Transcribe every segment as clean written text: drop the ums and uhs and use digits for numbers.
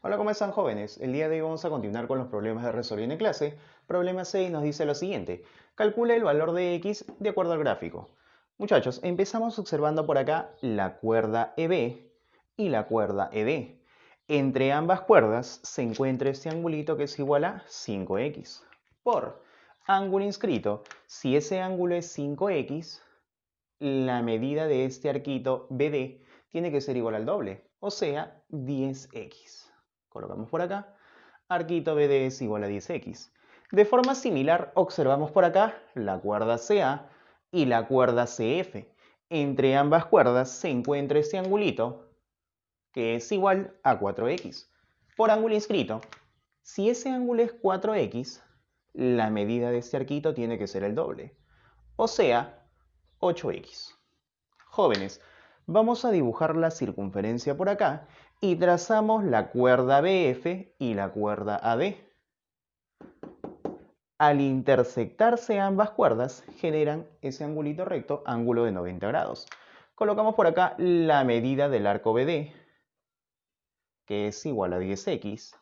Hola, ¿cómo están jóvenes? El día de hoy vamos a continuar con los problemas de resolver en clase. Problema 6 nos dice lo siguiente. Calcula el valor de x de acuerdo al gráfico. Muchachos, empezamos observando por acá la cuerda EB y la cuerda ED. Entre ambas cuerdas se encuentra este angulito que es igual a 5x. Por ángulo inscrito, si ese ángulo es 5x, la medida de este arquito BD tiene que ser igual al doble, o sea, 10x. Colocamos por acá, arquito BD es igual a 10x. De forma similar, observamos por acá la cuerda CA y la cuerda CF. Entre ambas cuerdas se encuentra este angulito que es igual a 4x. Por ángulo inscrito, si ese ángulo es 4x, la medida de este arquito tiene que ser el doble, o sea, 8x. Jóvenes, vamos a dibujar la circunferencia por acá y trazamos la cuerda BF y la cuerda AD. Al intersectarse ambas cuerdas, generan ese angulito recto, ángulo de 90 grados. Colocamos por acá la medida del arco BD, que es igual a 10x.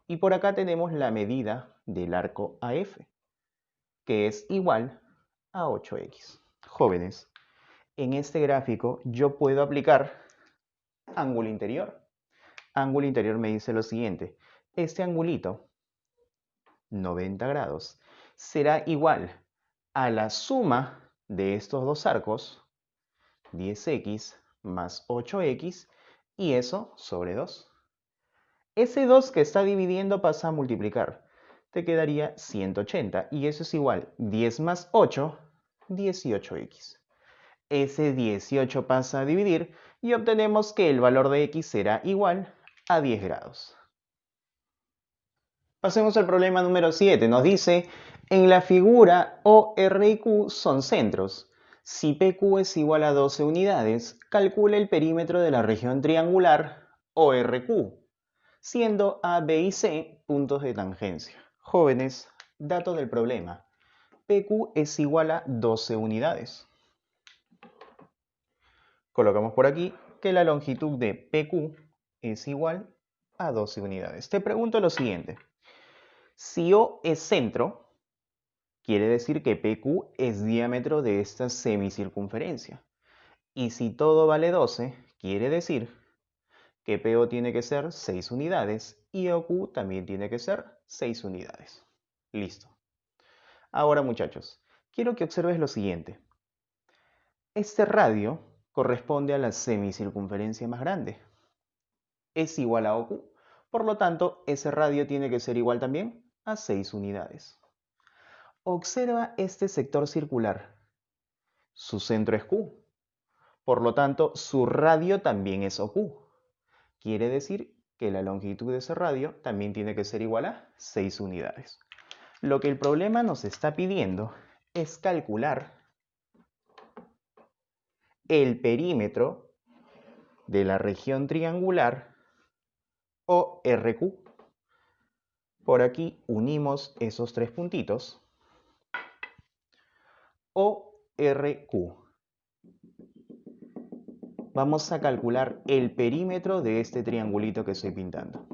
Y por acá tenemos la medida del arco AF, que es igual a 8x. Jóvenes, en este gráfico yo puedo aplicar ángulo interior. Ángulo interior me dice lo siguiente. Este angulito, 90 grados, será igual a la suma de estos dos arcos, 10x más 8x, y eso sobre 2. Ese 2 que está dividiendo pasa a multiplicar. Te quedaría 180, y eso es igual 10 más 8, 18x. Ese 18 pasa a dividir y obtenemos que el valor de x será igual a 10 grados. Pasemos al problema número 7. Nos dice, en la figura O, R y Q son centros. Si PQ es igual a 12 unidades, calcula el perímetro de la región triangular ORQ, siendo A, B y C puntos de tangencia. Jóvenes, datos del problema. PQ es igual a 12 unidades. Colocamos por aquí que la longitud de PQ es igual a 12 unidades. Te pregunto lo siguiente. Si O es centro, quiere decir que PQ es diámetro de esta semicircunferencia. Y si todo vale 12, quiere decir que PO tiene que ser 6 unidades y OQ también tiene que ser 6 unidades. Listo. Ahora, muchachos, quiero que observes lo siguiente. Este radio corresponde a la semicircunferencia más grande. Es igual a OQ. Por lo tanto, ese radio tiene que ser igual también a 6 unidades. Observa este sector circular. Su centro es Q. Por lo tanto, su radio también es OQ. Quiere decir que la longitud de ese radio también tiene que ser igual a 6 unidades. Lo que el problema nos está pidiendo es calcular el perímetro de la región triangular ORQ. Por aquí unimos esos tres puntitos. ORQ. Vamos a calcular el perímetro de este triangulito que estoy pintando.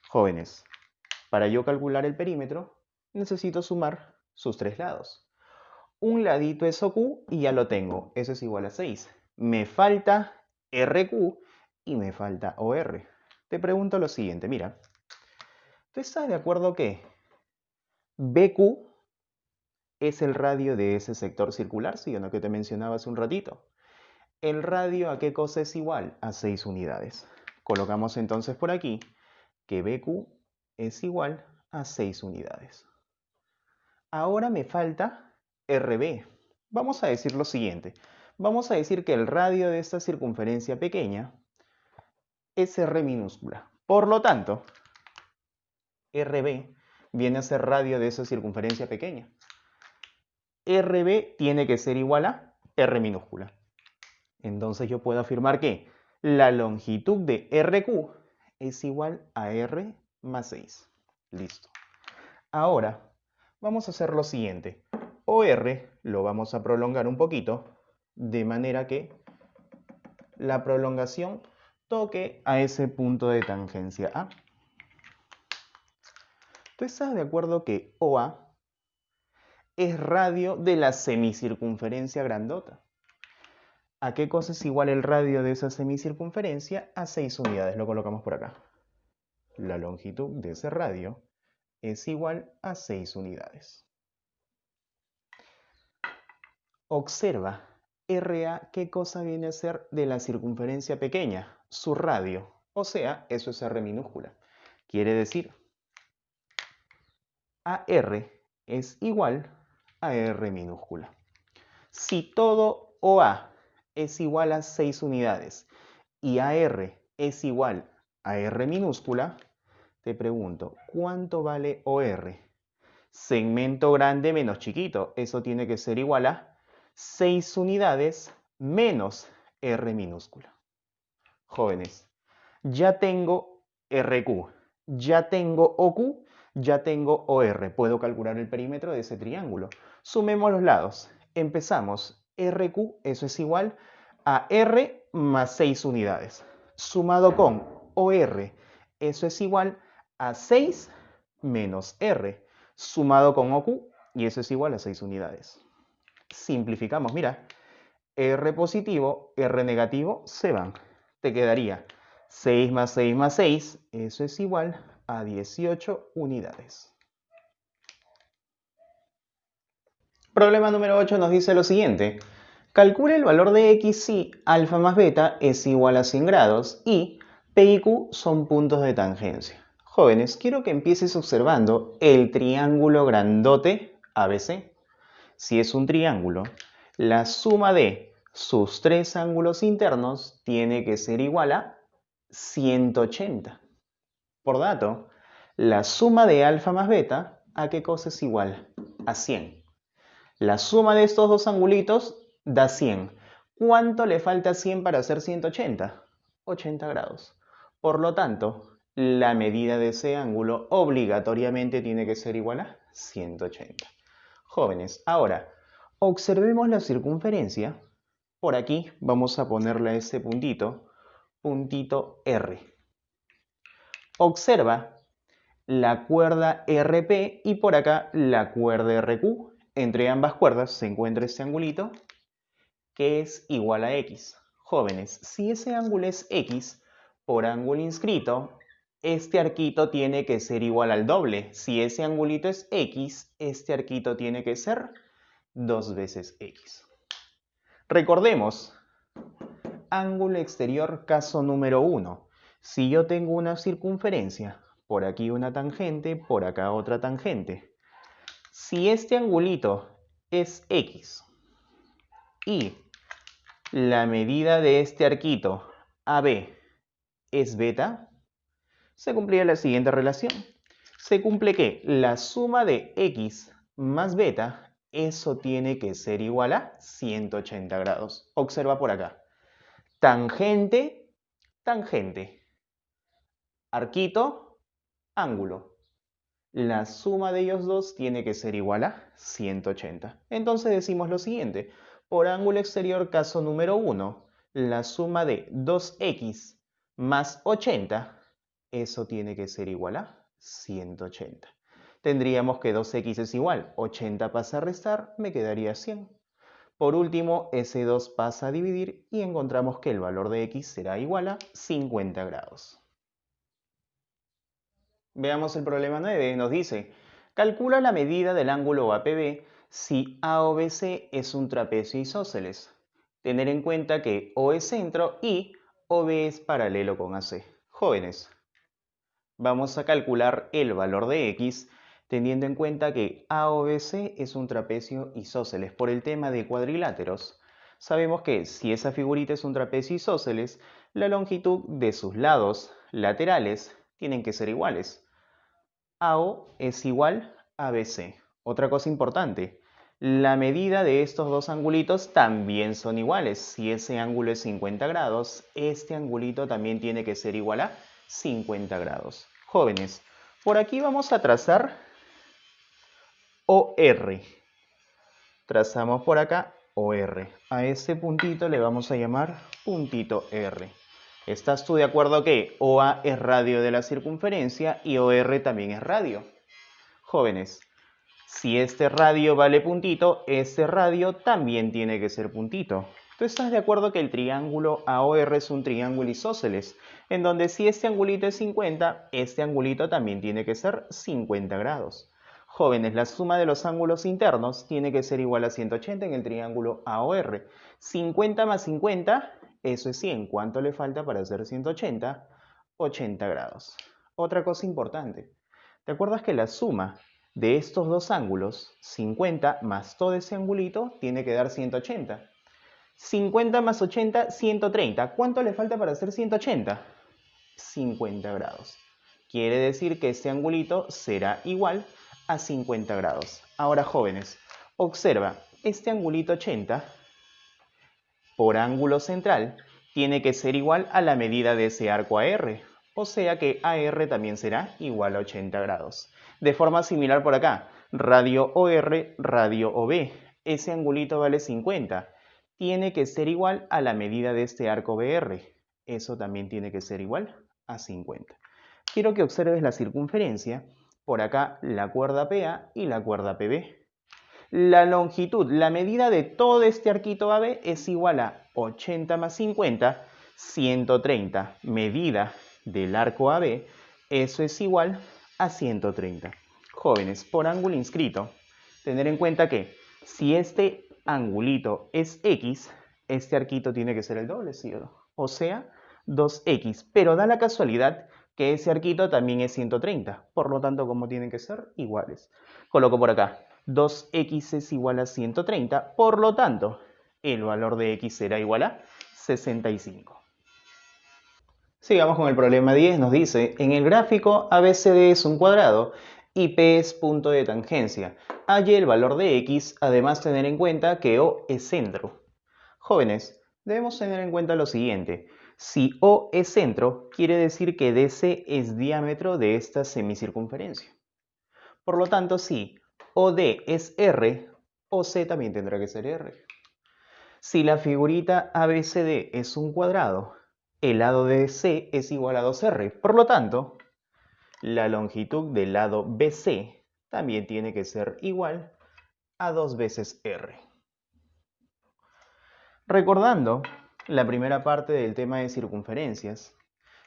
Jóvenes, para yo calcular el perímetro, necesito sumar sus tres lados. Un ladito es OQ y ya lo tengo. Eso es igual a 6. Me falta RQ y me falta OR. Te pregunto lo siguiente, mira. ¿Tú estás de acuerdo que BQ es el radio de ese sector circular, sí o no, que te mencionaba hace un ratito? ¿El radio a qué cosa es igual? A 6 unidades. Colocamos entonces por aquí que BQ es igual a 6 unidades. Ahora me falta RB. Vamos a decir lo siguiente. Vamos a decir que el radio de esta circunferencia pequeña es R minúscula. Por lo tanto, RB viene a ser radio de esa circunferencia pequeña. RB tiene que ser igual a R minúscula. Entonces yo puedo afirmar que la longitud de RQ es igual a R más 6. Listo. Ahora vamos a hacer lo siguiente. OR lo vamos a prolongar un poquito de manera que la prolongación toque a ese punto de tangencia A. ¿Tú estás de acuerdo que OA es radio de la semicircunferencia grandota? ¿A qué cosa es igual el radio de esa semicircunferencia? A 6 unidades. Lo colocamos por acá. La longitud de ese radio es igual a 6 unidades. Observa, RA, ¿qué cosa viene a ser de la circunferencia pequeña? Su radio. O sea, eso es R minúscula. Quiere decir, AR es igual a R minúscula. Si todo OA es igual a 6 unidades y AR es igual a R minúscula, te pregunto, ¿cuánto vale OR? Segmento grande menos chiquito, eso tiene que ser igual a 6 unidades menos R minúscula. Jóvenes, ya tengo RQ, ya tengo OQ, ya tengo OR. Puedo calcular el perímetro de ese triángulo. Sumemos los lados. Empezamos. RQ, eso es igual a R más 6 unidades. Sumado con OR, eso es igual a 6 menos R. Sumado con OQ, y eso es igual a 6 unidades. Simplificamos, mira. R positivo, R negativo, se van. Te quedaría 6 más 6 más 6, eso es igual a 18 unidades. Problema número 8 nos dice lo siguiente. Calcula el valor de x si alfa más beta es igual a 100 grados y P y Q son puntos de tangencia. Jóvenes, quiero que empieces observando el triángulo grandote ABC. Si es un triángulo, la suma de sus tres ángulos internos tiene que ser igual a 180. Por dato, la suma de alfa más beta, ¿a qué cosa es igual? A 100. La suma de estos dos angulitos da 100. ¿Cuánto le falta a 100 para hacer 180? 80 grados. Por lo tanto, la medida de ese ángulo obligatoriamente tiene que ser igual a 180. Jóvenes, ahora, observemos la circunferencia. Por aquí vamos a ponerle a ese puntito, puntito R. Observa la cuerda RP y por acá la cuerda RQ. Entre ambas cuerdas se encuentra este angulito que es igual a X. Jóvenes, si ese ángulo es X, por ángulo inscrito, este arquito tiene que ser igual al doble. Si ese angulito es X, este arquito tiene que ser 2 veces X. Recordemos, ángulo exterior caso número 1. Si yo tengo una circunferencia, por aquí una tangente, por acá otra tangente. Si este angulito es X y la medida de este arquito AB es beta, se cumplía la siguiente relación. Se cumple que la suma de X más beta, eso tiene que ser igual a 180 grados. Observa por acá. Tangente, tangente. Arquito, ángulo. La suma de ellos dos tiene que ser igual a 180. Entonces decimos lo siguiente. Por ángulo exterior caso número 1, la suma de 2x más 80, eso tiene que ser igual a 180. Tendríamos que 2x es igual, 80 pasa a restar, me quedaría 100. Por último, ese 2 pasa a dividir y encontramos que el valor de x será igual a 50 grados. Veamos el problema 9. Nos dice, calcula la medida del ángulo APB si AOBC es un trapecio isósceles. Tener en cuenta que O es centro y OB es paralelo con AC. Jóvenes, vamos a calcular el valor de X teniendo en cuenta que AOBC es un trapecio isósceles. Por el tema de cuadriláteros, sabemos que si esa figurita es un trapecio isósceles, la longitud de sus lados laterales tienen que ser iguales. AO es igual a BC. Otra cosa importante, la medida de estos dos angulitos también son iguales. Si ese ángulo es 50 grados, este angulito también tiene que ser igual a 50 grados. Jóvenes, por aquí vamos a trazar OR. Trazamos por acá o R. A ese puntito le vamos a llamar puntito R. ¿Estás tú de acuerdo que OA es radio de la circunferencia y OR también es radio? Jóvenes, si este radio vale puntito, este radio también tiene que ser puntito. ¿Tú estás de acuerdo que el triángulo AOR es un triángulo isósceles? En donde si este angulito es 50, este angulito también tiene que ser 50 grados. Jóvenes, la suma de los ángulos internos tiene que ser igual a 180 en el triángulo AOR. 50 más 50, eso es 100. ¿Cuánto le falta para hacer 180? 80 grados. Otra cosa importante. ¿Te acuerdas que la suma de estos dos ángulos, 50 más todo ese angulito, tiene que dar 180? 50 más 80, 130. ¿Cuánto le falta para hacer 180? 50 grados. Quiere decir que este angulito será igual a 50 grados. Ahora, jóvenes, observa, este angulito 80 por ángulo central tiene que ser igual a la medida de ese arco AR. O sea que AR también será igual a 80 grados. De forma similar por acá, radio OR, radio OB. Ese angulito vale 50. Tiene que ser igual a la medida de este arco BR. Eso también tiene que ser igual a 50. Quiero que observes la circunferencia. Por acá la cuerda PA y la cuerda PB. La longitud, la medida de todo este arquito AB es igual a 80 más 50, 130. Medida del arco AB, eso es igual a 130. Jóvenes, por ángulo inscrito, tener en cuenta que si este angulito es X, este arquito tiene que ser el doble, ¿sí o no? O sea, 2X. Pero da la casualidad que ese arquito también es 130. Por lo tanto, ¿cómo tienen que ser? Iguales. Coloco por acá. 2x es igual a 130, por lo tanto, el valor de x será igual a 65. Sigamos con el problema 10, nos dice, en el gráfico ABCD es un cuadrado y P es punto de tangencia. Halle el valor de x, además tener en cuenta que O es centro. Jóvenes, debemos tener en cuenta lo siguiente. Si O es centro, quiere decir que DC es diámetro de esta semicircunferencia. Por lo tanto, si OD es R, OC también tendrá que ser R. Si la figurita ABCD es un cuadrado, el lado de C es igual a 2R. Por lo tanto, la longitud del lado BC también tiene que ser igual a 2 veces R. Recordando la primera parte del tema de circunferencias,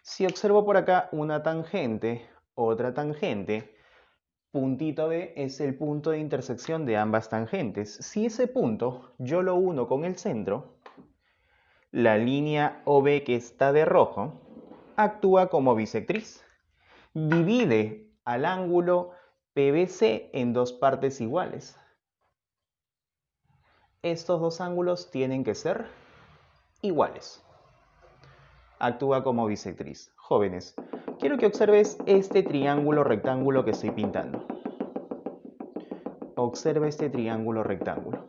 si observo por acá una tangente, otra tangente, puntito B es el punto de intersección de ambas tangentes. Si ese punto yo lo uno con el centro, la línea OB que está de rojo actúa como bisectriz. Divide al ángulo PBC en dos partes iguales. Estos dos ángulos tienen que ser iguales. Actúa como bisectriz. Jóvenes, quiero que observes este triángulo rectángulo que estoy pintando. Observa este triángulo rectángulo.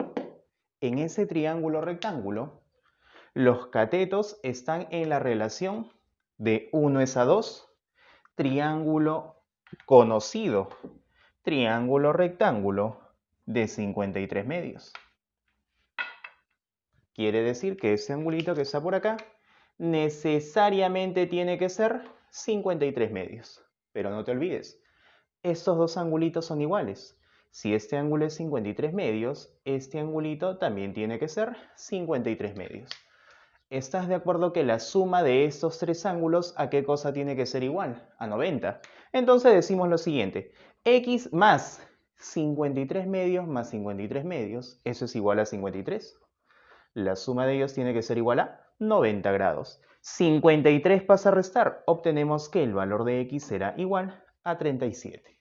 En ese triángulo rectángulo, los catetos están en la relación de 1 es a 2, triángulo conocido, triángulo rectángulo de 53 medios. Quiere decir que ese angulito que está por acá necesariamente tiene que ser 53 medios. Pero no te olvides, estos dos angulitos son iguales. Si este ángulo es 53 medios, este angulito también tiene que ser 53 medios. ¿Estás de acuerdo que la suma de estos tres ángulos a qué cosa tiene que ser igual? A 90. Entonces decimos lo siguiente. X más 53 medios más 53 medios, eso es igual a 53. La suma de ellos tiene que ser igual a 90 grados. 53 pasa a restar. Obtenemos que el valor de X será igual a 37.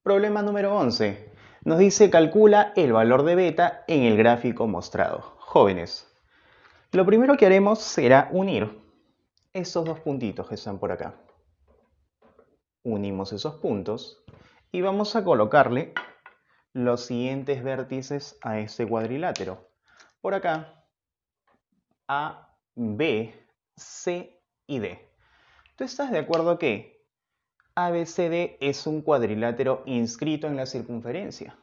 Problema número 11. Nos dice calcula el valor de beta en el gráfico mostrado. Jóvenes, lo primero que haremos será unir esos dos puntitos que están por acá. Unimos esos puntos y vamos a colocarle los siguientes vértices a este cuadrilátero. Por acá, A, B, C y D. ¿Tú estás de acuerdo que ABCD es un cuadrilátero inscrito en la circunferencia?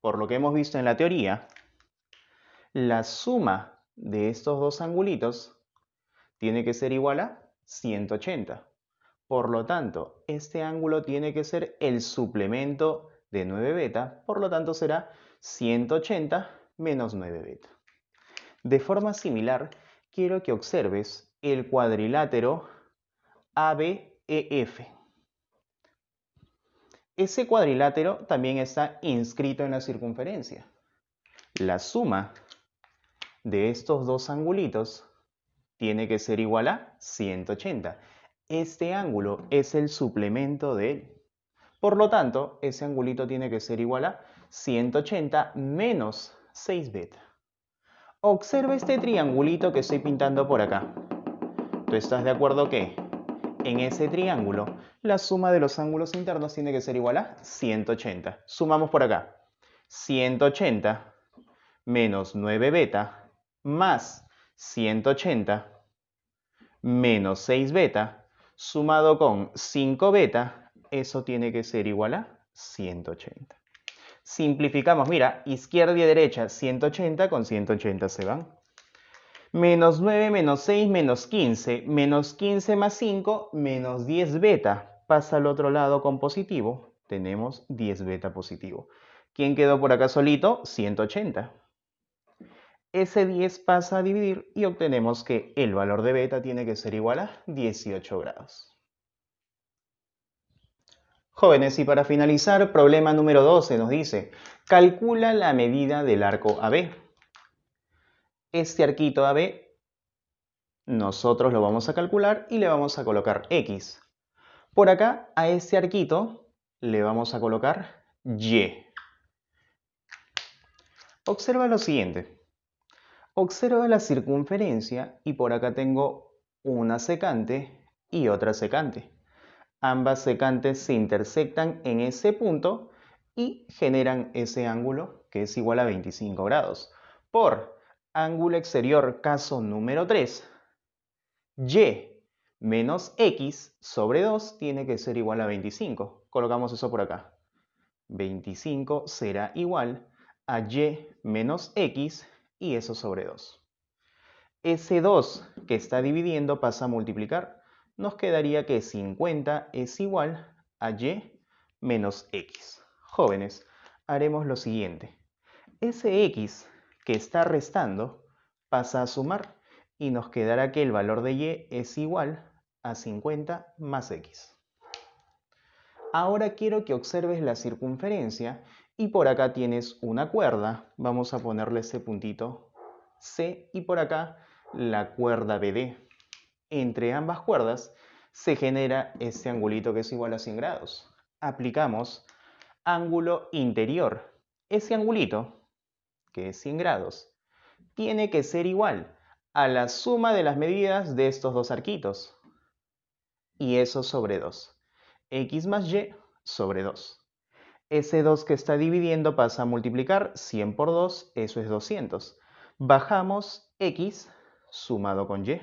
por lo que hemos visto en la teoría, la suma de estos dos angulitos tiene que ser igual a 180. Por lo tanto, este ángulo tiene que ser el suplemento de 9 beta, por lo tanto será 180 menos 9 beta. De forma similar, quiero que observes el cuadrilátero ABEF. Ese cuadrilátero también está inscrito en la circunferencia. La suma de estos dos angulitos tiene que ser igual a 180. Este ángulo es el suplemento de él. Por lo tanto, ese angulito tiene que ser igual a 180 menos 6 beta. Observa este triangulito que estoy pintando por acá. ¿Tú estás de acuerdo que en ese triángulo la suma de los ángulos internos tiene que ser igual a 180? Sumamos por acá. 180 menos 9 beta más 180 menos 6 beta sumado con 5 beta, eso tiene que ser igual a 180. Simplificamos, mira, izquierda y derecha, 180 con 180 se van. Menos 9 menos 6 menos 15, menos 15 más 5, menos 10 beta. Pasa al otro lado con positivo, tenemos 10 beta positivo. ¿Quién quedó por acá solito? 180. Ese 10 pasa a dividir y obtenemos que el valor de beta tiene que ser igual a 18 grados. Jóvenes, y para finalizar, problema número 12 nos dice, calcula la medida del arco AB. Este arquito AB nosotros lo vamos a calcular y le vamos a colocar X. Por acá a este arquito le vamos a colocar Y. Observa lo siguiente. Observa la circunferencia y por acá tengo una secante y otra secante. Ambas secantes se intersectan en ese punto y generan ese ángulo que es igual a 25 grados. Por ángulo exterior, caso número 3, Y menos X sobre 2 tiene que ser igual a 25. Colocamos eso por acá. 25 será igual a Y menos X y eso sobre 2. Ese 2 que está dividiendo pasa a multiplicar. Nos quedaría que 50 es igual a Y menos X. Jóvenes, haremos lo siguiente. Ese X que está restando pasa a sumar y nos quedará que el valor de Y es igual a 50 más X. Ahora quiero que observes la circunferencia y por acá tienes una cuerda. Vamos a ponerle ese puntito C y por acá la cuerda BD. Entre ambas cuerdas se genera este angulito que es igual a 100 grados. Aplicamos ángulo interior. Ese angulito, que es 100 grados, tiene que ser igual a la suma de las medidas de estos dos arquitos. Y eso sobre 2. X más Y sobre 2. Ese 2 que está dividiendo pasa a multiplicar 100 por 2, eso es 200. Bajamos X sumado con Y.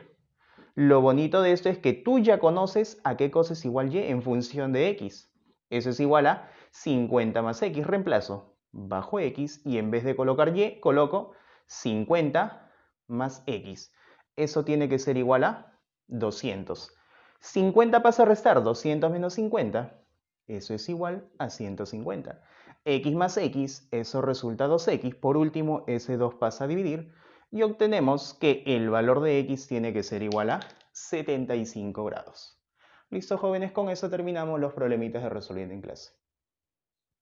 Lo bonito de esto es que tú ya conoces a qué cosa es igual Y en función de X. Eso es igual a 50 más X. Reemplazo. Bajo X y en vez de colocar Y, coloco 50 más X. Eso tiene que ser igual a 200. 50 pasa a restar 200 menos 50. Eso es igual a 150. X más X, eso resulta 2X. Por último, ese 2 pasa a dividir y obtenemos que el valor de X tiene que ser igual a 75 grados. Listo, jóvenes, con eso terminamos los problemitas de resolviendo en clase.